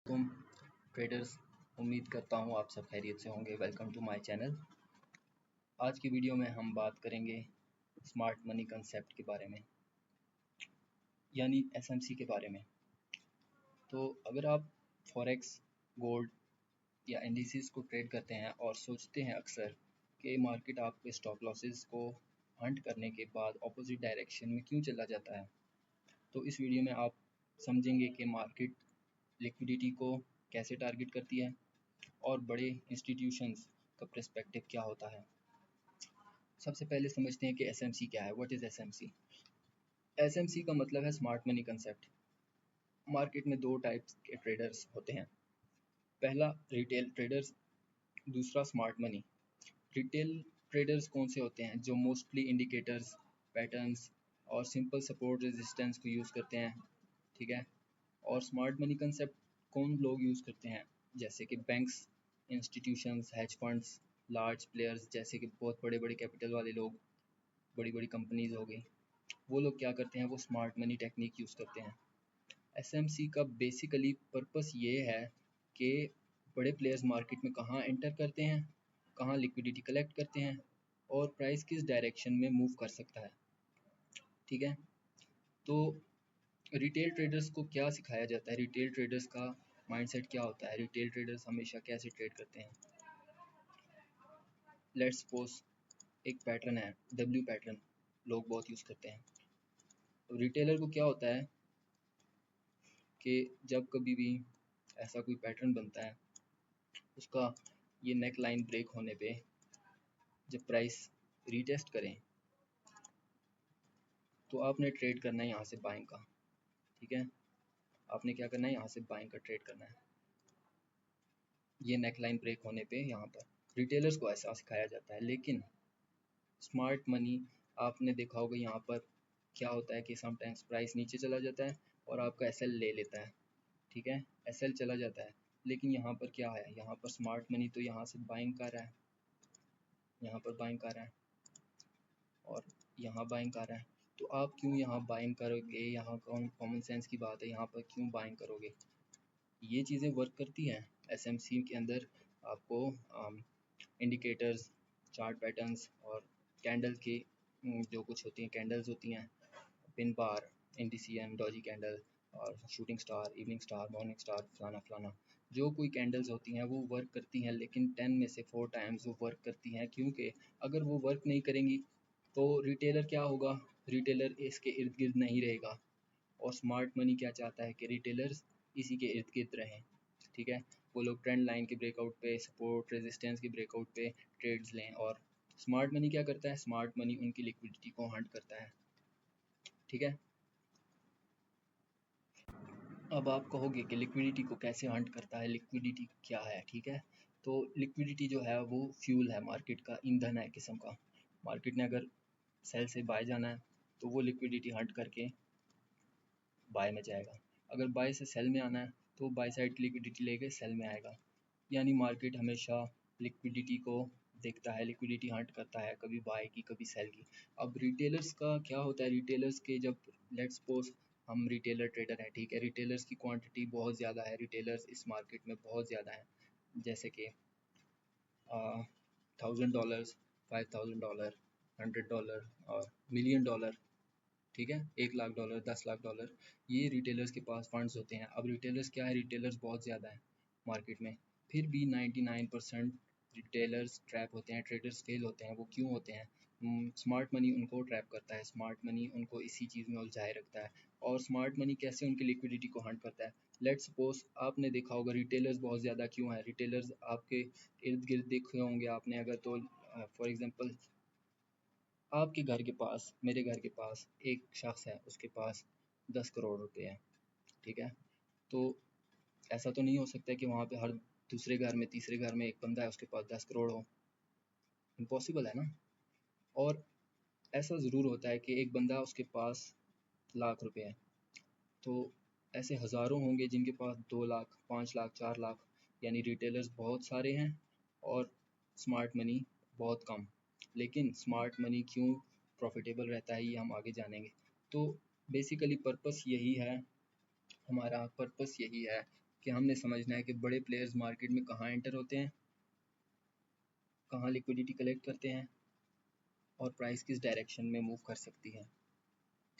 तुम ट्रेडर्स, उम्मीद करता हूँ आप सब खैरियत से होंगे। Welcome to my channel. आज की वीडियो में हम बात करेंगे स्मार्ट मनी कंसेप्ट के बारे में, यानी एसएमसी के बारे में। तो अगर आप फॉरेक्स, गोल्ड या इंडिसेस को ट्रेड करते हैं और सोचते हैं अक्सर कि मार्केट आपके स्टॉप लॉसेस को हंट करने के बाद ऑपोजिट डायरेक्शन में क्यों चला जाता है, तो इस वीडियो में आप समझेंगे कि मार्केट लिक्विडिटी को कैसे टारगेट करती है और बड़े इंस्टीट्यूशंस का पर्सपेक्टिव क्या होता है। सबसे पहले समझते हैं कि एसएमसी क्या है। What is SMC? एसएमसी का मतलब है स्मार्ट मनी कंसेप्ट। मार्केट में दो टाइप्स के ट्रेडर्स होते हैं, पहला रिटेल ट्रेडर्स, दूसरा स्मार्ट मनी। रिटेल ट्रेडर्स कौन से होते हैं? जो मोस्टली इंडिकेटर्स, पैटर्न्स और सिंपल सपोर्ट रेजिस्टेंस को यूज़ करते हैं, ठीक है। और स्मार्ट मनी कंसेप्ट कौन लोग यूज़ करते हैं? जैसे कि banks, institutions, hedge funds, large players जैसे कि बहुत बड़े बड़े कैपिटल वाले लोग, बड़ी बड़ी कंपनीज हो गई, वो लोग क्या करते हैं? वो स्मार्ट मनी टेक्निक यूज़ करते हैं। एसएमसी का बेसिकली पर्पस ये है कि बड़े प्लेयर्स मार्केट में कहाँ एंटर करते हैं, कहाँ लिक्विडिटी कलेक्ट करते हैं और प्राइस किस डायरेक्शन में मूव कर सकता है, ठीक है। तो रिटेल ट्रेडर्स को क्या सिखाया जाता है? रिटेल ट्रेडर्स का माइंडसेट क्या होता है? रिटेल ट्रेडर्स हमेशा कैसे ट्रेड करते हैं? लेट्स सपोज एक पैटर्न है, डब्ल्यू पैटर्न, लोग बहुत यूज़ करते हैं। तो रिटेलर को क्या होता है कि जब कभी भी ऐसा कोई पैटर्न बनता है, उसका ये नेक लाइन ब्रेक होने पे जब प्राइस रीटेस्ट करें तो आपने ट्रेड करना है यहाँ से बाइंग का, ठीक है। आपने क्या करना है? यहाँ से बाइंग का ट्रेड करना है, ये नेक लाइन ब्रेक होने पे यहाँ पर। रिटेलर्स को ऐसा सिखाया जाता है। लेकिन स्मार्ट मनी आपने देखा होगा यहाँ पर क्या होता है कि समटाइम्स प्राइस नीचे चला जाता है और आपका एसएल ले लेता है, ठीक है। एसएल चला जाता है, लेकिन यहाँ पर क्या है? यहाँ पर स्मार्ट मनी तो यहाँ से बाइंग कर रहा है, यहाँ पर बाइंग कर रहा है और यहाँ बाइंग कर रहा है। तो आप क्यों यहाँ बाइंग करोगे? यहाँ कॉमन सेंस की बात है, यहाँ पर क्यों बाइंग करोगे? ये चीज़ें वर्क करती हैं एसएमसी के अंदर। आपको इंडिकेटर्स, चार्ट पैटर्न्स और कैंडल की जो कुछ होती हैं, कैंडल्स होती हैं, पिन बार, इंडिसियन, डॉजी कैंडल और shooting star, evening star, morning star, फलाना फलाना, जो कोई कैंडल्स होती हैं वो वर्क करती हैं। लेकिन 10 में से 4 टाइम्स वो वर्क करती हैं, क्योंकि अगर वो वर्क नहीं करेंगी तो रिटेलर क्या होगा? रिटेलर इसके इर्द गिर्द नहीं रहेगा। और स्मार्ट मनी क्या चाहता है? कि रिटेलर्स इसी के इर्द गिर्द रहें, ठीक है। वो लोग ट्रेंड लाइन के ब्रेकआउट पे, सपोर्ट रेजिस्टेंस के ब्रेकआउट पे ट्रेड्स लें। और स्मार्ट मनी क्या करता है? स्मार्ट मनी उनकी लिक्विडिटी को हंट करता है, ठीक है। अब आप कहोगे कि लिक्विडिटी को कैसे हंट करता है, लिक्विडिटी क्या है, ठीक है। तो लिक्विडिटी जो है वो फ्यूल है, मार्केट का ईंधन है किस्म का। मार्केट ने अगर सेल से बाय जाना है तो वो लिक्विडिटी हंट करके बाय में जाएगा। अगर बाय से सेल में आना है तो बाय साइड लिक्विडिटी लेके सेल में आएगा। यानी मार्केट हमेशा लिक्विडिटी को देखता है, लिक्विडिटी हंट करता है, कभी बाय की कभी सेल की। अब रिटेलर्स का क्या होता है? रिटेलर्स के जब लेट्स सपोज हम रिटेलर ट्रेडर हैं, ठीक है। रिटेलर्स की क्वांटिटी बहुत ज़्यादा है, रिटेलर्स इस मार्केट में बहुत ज़्यादा हैं। जैसे कि $1000, $5000, $100 और $1,000,000, ठीक है। $1,00,000, $10,00,000, ये रिटेलर्स के पास फंड्स होते हैं। अब रिटेलर्स क्या है? रिटेलर्स बहुत ज़्यादा है मार्केट में, फिर भी 99% रिटेलर्स ट्रैप होते हैं, ट्रेडर्स फेल होते हैं। वो क्यों होते हैं? स्मार्ट मनी उनको ट्रैप करता है, स्मार्ट मनी उनको इसी चीज़ में उलझाए रखता है। और स्मार्ट मनी कैसे उनकी लिक्विडिटी को हंट करता है? लेट्स सपोज आपने देखा होगा रिटेलर्स बहुत ज़्यादा क्यों है। रिटेलर्स आपके इर्द गिर्द देखे होंगे आपने अगर, तो फॉर एग्ज़ाम्पल आपके घर के पास, मेरे घर के पास एक शख्स है, उसके पास 10 करोड़ रुपए हैं, ठीक है। तो ऐसा तो नहीं हो सकता कि वहाँ पे हर दूसरे घर में, तीसरे घर में एक बंदा है उसके पास 10 करोड़ हो, इम्पॉसिबल है ना। और ऐसा ज़रूर होता है कि एक बंदा उसके पास लाख रुपए है, तो ऐसे हज़ारों होंगे जिनके पास 2 लाख, 5 लाख, 4 लाख। यानी रिटेलर्स बहुत सारे हैं और स्मार्ट मनी बहुत कम। लेकिन स्मार्ट मनी क्यों प्रॉफिटेबल रहता है, ये हम आगे जानेंगे। तो बेसिकली पर्पस यही है, हमारा पर्पस यही है कि हमने समझना है कि बड़े प्लेयर्स मार्केट में कहाँ एंटर होते हैं, कहाँ लिक्विडिटी कलेक्ट करते हैं और प्राइस किस डायरेक्शन में मूव कर सकती है।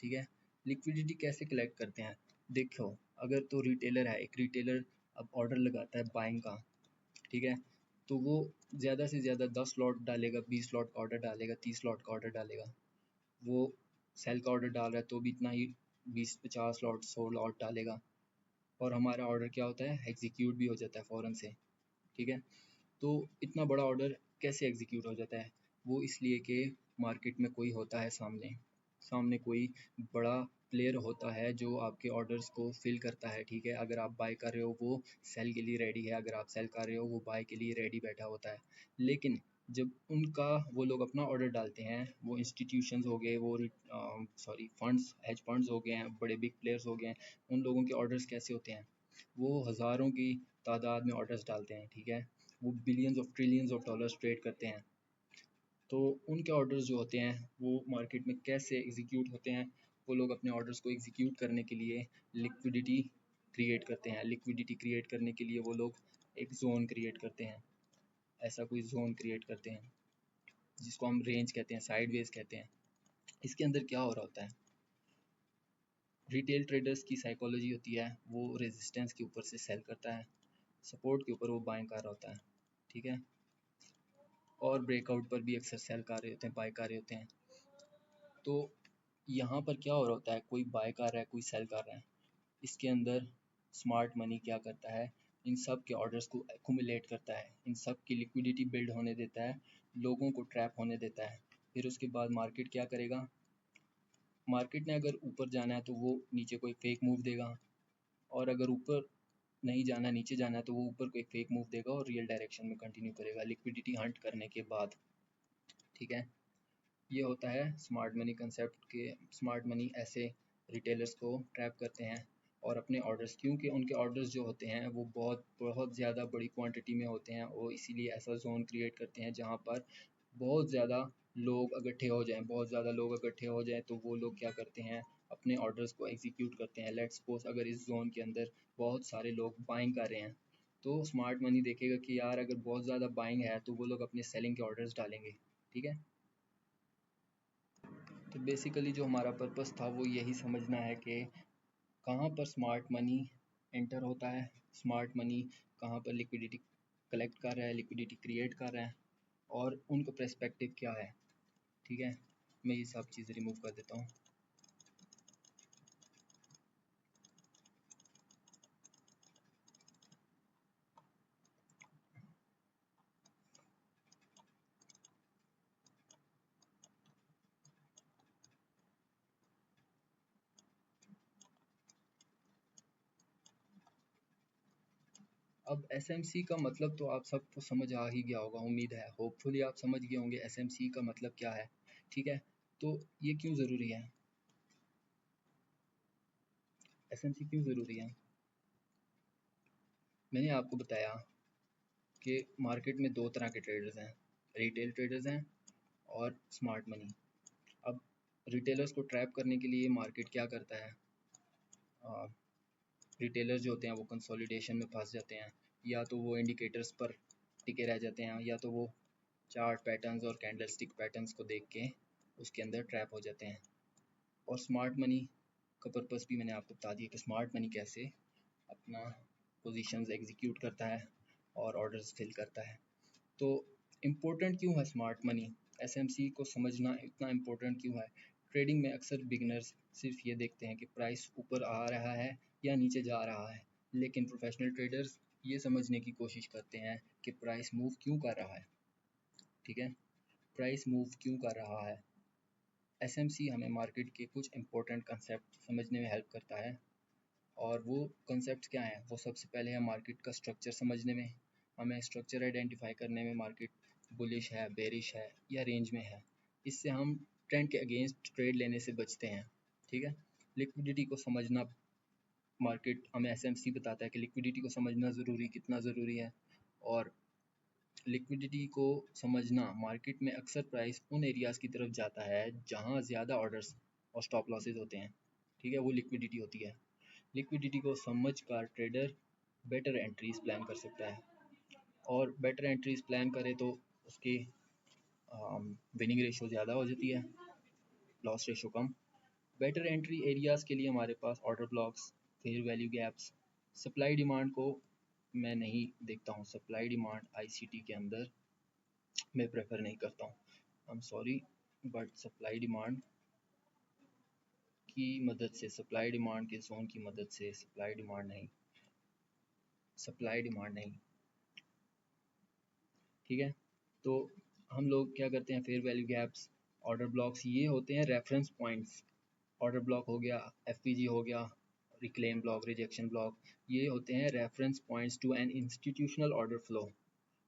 ठीक है, लिक्विडिटी कैसे कलेक्ट करते हैं? देखो, अगर तो रिटेलर है, एक रिटेलर अब ऑर्डर लगाता है बाइंग का, ठीक है, तो वो ज़्यादा से ज़्यादा 10 लॉट डालेगा, 20 लॉट का ऑर्डर डालेगा, 30 लॉट का ऑर्डर डालेगा। वो सेल का ऑर्डर डाल रहा है तो भी इतना ही 20-50 लॉट 100 लॉट डालेगा और हमारा ऑर्डर क्या होता है, एग्जीक्यूट भी हो जाता है फ़ौरन से। ठीक है, तो इतना बड़ा ऑर्डर कैसे एग्जीक्यूट हो जाता है? वो इसलिए कि मार्केट में कोई होता है सामने सामने कोई बड़ा प्लेयर होता है जो आपके ऑर्डर्स को फिल करता है। ठीक है, अगर आप बाय कर रहे हो वो सेल के लिए रेडी है, अगर आप सेल कर रहे हो वो बाय के लिए रेडी बैठा होता है। लेकिन जब वो लोग अपना ऑर्डर डालते हैं, वो इंस्टीट्यूशंस हो गए, वो फंड्स, हेज फंड्स हो गए हैं, बड़े बिग प्लेयर्स हो गए हैं, उन लोगों के ऑर्डर्स कैसे होते हैं? वो हज़ारों की तादाद में ऑर्डर्स डालते हैं। ठीक है, वो billions of trillions of dollars trade करते हैं। तो उनके ऑर्डर्स जो होते हैं वो मार्केट में कैसे एग्जीक्यूट होते हैं? वो लोग अपने ऑर्डर्स को एग्जीक्यूट करने के लिए लिक्विडिटी क्रिएट करते हैं। लिक्विडिटी क्रिएट करने के लिए वो लोग एक जोन क्रिएट करते हैं, ऐसा कोई जोन क्रिएट करते हैं जिसको हम रेंज कहते हैं, साइडवेज कहते हैं। इसके अंदर क्या हो रहा होता है? रिटेल ट्रेडर्स की साइकोलॉजी होती है, वो रेजिस्टेंस के ऊपर से सेल करता है, सपोर्ट के ऊपर वो बाइंग कर रहा होता है। ठीक है, और ब्रेकआउट पर भी अक्सर सेल कर रहे होते हैं, बाय कर रहे होते हैं। तो यहाँ पर क्या हो रहा होता है, कोई बाय कर रहा है, कोई सेल कर रहा है। इसके अंदर स्मार्ट मनी क्या करता है, इन सब के ऑर्डर्स को एक्यूमुलेट करता है, इन सब की लिक्विडिटी बिल्ड होने देता है, लोगों को ट्रैप होने देता है। फिर उसके बाद मार्केट क्या करेगा? मार्केट ने अगर ऊपर जाना है तो वो नीचे कोई फेक मूव देगा, और अगर ऊपर नहीं जाना, नीचे जाना है, तो वो ऊपर कोई फेक मूव देगा और रियल डायरेक्शन में कंटिन्यू करेगा लिक्विडिटी हंट करने के बाद। ठीक है, ये होता है स्मार्ट मनी कंसेप्ट के। स्मार्ट मनी ऐसे रिटेलर्स को ट्रैप करते हैं और अपने ऑर्डर्स, क्योंकि उनके ऑर्डर्स जो होते हैं वो बहुत बहुत ज़्यादा बड़ी क्वांटिटी में होते हैं, वो इसीलिए ऐसा जोन क्रिएट करते हैं जहाँ पर बहुत ज़्यादा लोग इकट्ठे हो जाएं। बहुत ज़्यादा लोग इकट्ठे हो जाएं तो वो लोग क्या करते हैं, अपने ऑर्डर्स को एग्जीक्यूट करते हैं। लेट्स सपोज अगर इस जोन के अंदर बहुत सारे लोग बाइंग कर रहे हैं, तो स्मार्ट मनी देखेगा कि यार अगर बहुत ज़्यादा बाइंग है तो वो लोग अपने सेलिंग के ऑर्डर्स डालेंगे। ठीक है, तो बेसिकली जो हमारा पर्पस था वो यही समझना है कि कहाँ पर स्मार्ट मनी एंटर होता है, स्मार्ट मनी कहाँ पर लिक्विडिटी कलेक्ट कर रहा है, लिक्विडिटी क्रिएट कर रहा है, और उनका पर्सपेक्टिव क्या है। ठीक है, मैं ये सब चीज़ रिमूव कर देता हूँ। अब एसएमसी का मतलब तो आप सबको समझ आ ही गया होगा, उम्मीद है, होपफुली आप समझ गए होंगे एसएमसी का मतलब क्या है। ठीक है, तो ये क्यों ज़रूरी है, एसएमसी क्यों ज़रूरी है? मैंने आपको बताया कि मार्केट में दो तरह के ट्रेडर्स हैं, रिटेल ट्रेडर्स हैं और स्मार्ट मनी। अब रिटेलर्स को ट्रैप करने के लिए मार्केट क्या करता है, रिटेलर्स जो होते हैं वो कंसोलिडेशन में फंस जाते हैं, या तो वो इंडिकेटर्स पर टिके रह जाते हैं, या तो वो चार्ट पैटर्न्स और कैंडलस्टिक पैटर्न्स को देख के उसके अंदर ट्रैप हो जाते हैं। और स्मार्ट मनी का पर्पस भी मैंने आपको बता दिया कि स्मार्ट मनी कैसे अपना पोजीशंस एग्जीक्यूट करता है और ऑर्डर्स फिल करता है। तो इम्पोर्टेंट क्यों है स्मार्ट मनी, एसएमसी को समझना इतना इम्पोर्टेंट क्यों है? ट्रेडिंग में अक्सर बिगनर्स सिर्फ ये देखते हैं कि प्राइस ऊपर आ रहा है या नीचे जा रहा है, लेकिन प्रोफेशनल ट्रेडर्स ये समझने की कोशिश करते हैं कि प्राइस मूव क्यों कर रहा है। ठीक है, प्राइस मूव क्यों कर रहा है। एसएमसी हमें मार्केट के कुछ इंपॉर्टेंट कंसेप्ट समझने में हेल्प करता है, और वो कंसेप्ट क्या हैं? वो सबसे पहले है मार्केट का स्ट्रक्चर समझने में, हमें स्ट्रक्चर आइडेंटिफाई करने में मार्केट बुलिश है, बेरिश है या रेंज में है। इससे हम ट्रेंड के अगेंस्ट ट्रेड लेने से बचते हैं। ठीक है, लिक्विडिटी को समझना, मार्केट हमें एसएमसी बताता है कि लिक्विडिटी को समझना ज़रूरी, कितना ज़रूरी है। और लिक्विडिटी को समझना, मार्केट में अक्सर प्राइस उन एरियाज़ की तरफ जाता है जहाँ ज़्यादा ऑर्डर्स और स्टॉप लॉसेज होते हैं। ठीक है, वो लिक्विडिटी होती है। लिक्विडिटी को समझ कर ट्रेडर बेटर एंट्रीज प्लान कर सकता है, और बेटर एंट्रीज प्लान करे तो उसकी विनिंग रेशो ज़्यादा हो जाती है, लॉस रेशो कम। बेटर एंट्री एरियाज़ के लिए हमारे पास order blocks, fair value gaps, supply demand को मैं नहीं देखता हूँ, सप्लाई डिमांड आईसीटी के अंदर मैं प्रेफर नहीं करता हूँ, I am sorry, but supply demand की मदद से, सप्लाई डिमांड के जोन की मदद से, सप्लाई डिमांड नहीं, सप्लाई डिमांड नहीं, ठीक है। तो हम लोग क्या करते हैं, fair value gaps, order blocks, ये होते हैं रेफरेंस पॉइंट्स। ऑर्डर ब्लॉक हो गया, एफपीजी हो गया, रिक्लेम ब्लॉक, रिजेक्शन ब्लॉक, ये होते हैं reference points to an institutional order flow,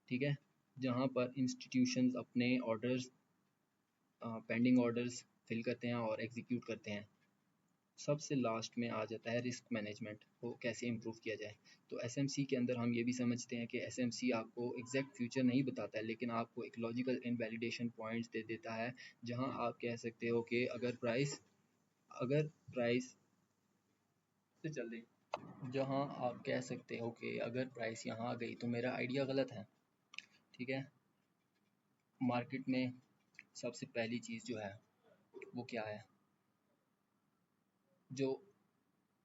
ठीक है, जहाँ पर इंस्टीट्यूशंस अपने ऑर्डर्स, पेंडिंग ऑर्डर्स फिल करते हैं और एग्जीक्यूट करते हैं। सबसे लास्ट में आ जाता है रिस्क मैनेजमेंट को कैसे इम्प्रूव किया जाए। तो एसएमसी के अंदर हम ये भी समझते हैं कि एसएमसी आपको एग्जैक्ट फ्यूचर नहीं बताता है, लेकिन आपको एक लॉजिकल इनवैलिडेशन पॉइंट्स दे देता है, जहां आप कह सकते हो कि अगर प्राइस से चल रही, जहां आप कह सकते हो कि अगर प्राइस यहाँ आ गई तो मेरा आइडिया गलत है, ठीक है। मार्केट में सबसे पहली चीज़ जो है वो क्या है, जो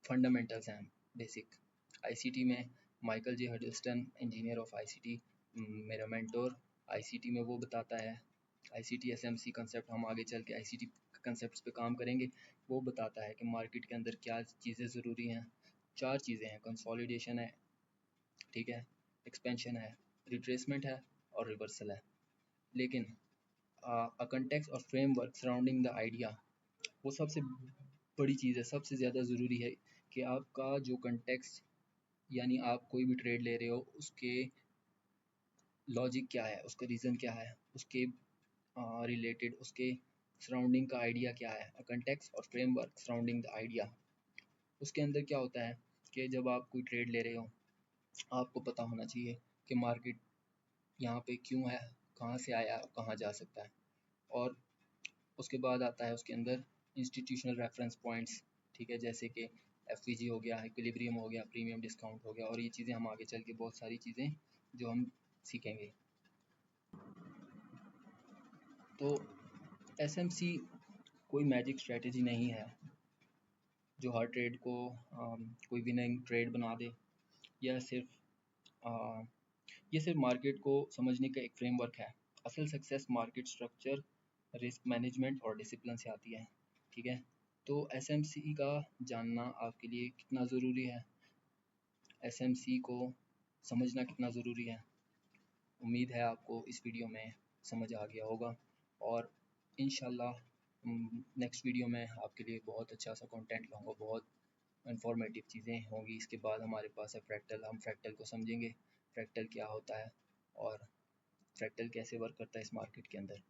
फंडामेंटल्स हैं, बेसिक। आईसीटी में Michael J Huddleston, engineer of ICT, मेरा मेंटोर आईसीटी में, वो बताता है, आईसीटी एसएमसी कंसेप्ट, हम आगे चल के आईसीटी कंसेप्ट्स पे काम करेंगे, वो बताता है कि मार्केट के अंदर क्या चीज़ें ज़रूरी हैं। 4 चीज़ें हैं, कंसोलिडेशन है, ठीक है, एक्सपेंशन है, रिट्रेसमेंट है और रिवर्सल है। लेकिन अ कंटेक्स्ट और फ्रेमवर्क सराउंडिंग द आइडिया, वो सबसे बड़ी चीज़ है, सबसे ज़्यादा ज़रूरी है कि आपका जो कंटेक्स्ट, यानी आप कोई भी ट्रेड ले रहे हो, उसके लॉजिक क्या है, उसका रीज़न क्या है, उसके रिलेटेड उसके सराउंडिंग का आइडिया क्या है, कंटेक्स्ट और फ्रेमवर्क सराउंडिंग द आइडिया। उसके अंदर क्या होता है कि जब आप कोई ट्रेड ले रहे हो, आपको पता होना चाहिए कि मार्केट यहाँ पे क्यों है, कहाँ से आया, कहाँ जा सकता है। और उसके बाद आता है उसके अंदर इंस्टीट्यूशनल रेफरेंस पॉइंट्स, ठीक है, जैसे कि एफवीजी हो गया, इक्विलिब्रियम हो गया, प्रीमियम डिस्काउंट हो गया, और ये चीज़ें हम आगे चल के बहुत सारी चीज़ें जो हम सीखेंगे। तो एसएमसी कोई मैजिक स्ट्रेटजी नहीं है जो हर ट्रेड को कोई विनिंग ट्रेड बना दे, या ये सिर्फ मार्केट को समझने का एक फ्रेमवर्क है। असल success market structure, risk management और डिसिप्लिन से आती है, ठीक है। तो एसएमसी का जानना आपके लिए कितना ज़रूरी है, एसएमसी को समझना कितना ज़रूरी है, उम्मीद है आपको इस वीडियो में समझ आ गया होगा, और इंशाल्लाह नेक्स्ट वीडियो में आपके लिए बहुत अच्छा सा कंटेंट लाऊंगा, बहुत इंफॉर्मेटिव चीज़ें होंगी। इसके बाद हमारे पास है फ्रैक्टल, हम फ्रैक्टल को समझेंगे, फ्रैक्टल क्या होता है और फ्रैक्टल कैसे वर्क करता है इस मार्केट के अंदर।